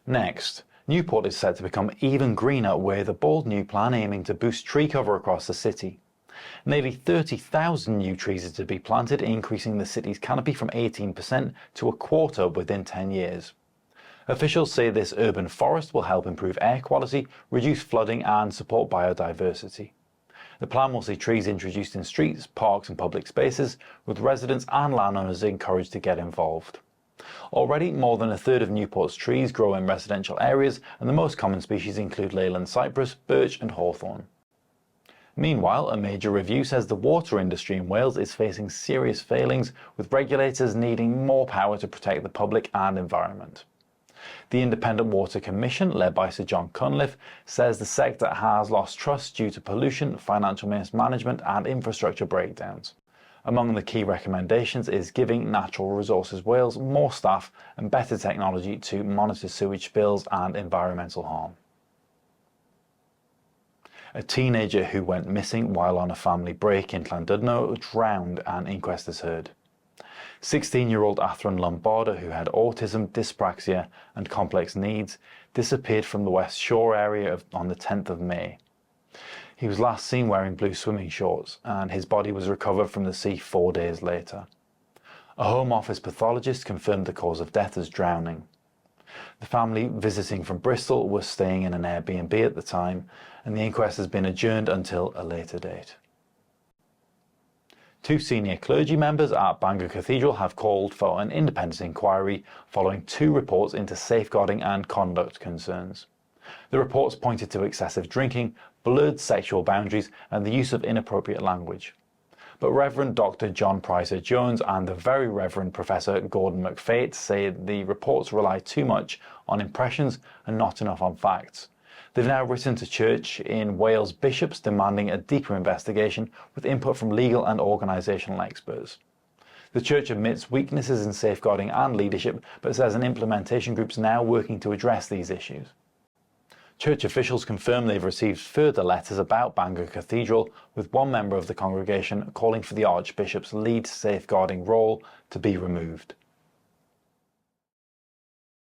Next, Newport is set to become even greener with a bold new plan aiming to boost tree cover across the city. Nearly 30,000 new trees are to be planted, increasing the city's canopy from 18% to a quarter within 10 years. Officials say this urban forest will help improve air quality, reduce flooding and support biodiversity. The plan will see trees introduced in streets, parks and public spaces, with residents and landowners encouraged to get involved. Already, more than a third of Newport's trees grow in residential areas, and the most common species include leyland cypress, birch and hawthorn. Meanwhile, a major review says the water industry in Wales is facing serious failings, with regulators needing more power to protect the public and environment. The Independent Water Commission, led by Sir John Cunliffe, says the sector has lost trust due to pollution, financial mismanagement and infrastructure breakdowns. Among the key recommendations is giving Natural Resources Wales more staff and better technology to monitor sewage spills and environmental harm. A teenager who went missing while on a family break in Llandudno drowned, an inquest is heard. 16-year-old Athron Lombardo, who had autism, dyspraxia and complex needs, disappeared from the West Shore area on the 10th of May. He was last seen wearing blue swimming shorts, and his body was recovered from the sea 4 days later. A Home Office pathologist confirmed the cause of death as drowning. The family, visiting from Bristol, was staying in an Airbnb at the time, and the inquest has been adjourned until a later date. 2 senior clergy members at Bangor Cathedral have called for an independent inquiry following 2 reports into safeguarding and conduct concerns. The reports pointed to excessive drinking, blurred sexual boundaries and the use of inappropriate language. But Reverend Dr. John Pricer-Jones and the Very Reverend Professor Gordon McFate say the reports rely too much on impressions and not enough on facts. They've now written to Church in Wales bishops demanding a deeper investigation with input from legal and organisational experts. The Church admits weaknesses in safeguarding and leadership, but says an implementation group is now working to address these issues. Church officials confirm they've received further letters about Bangor Cathedral, with one member of the congregation calling for the Archbishop's lead safeguarding role to be removed.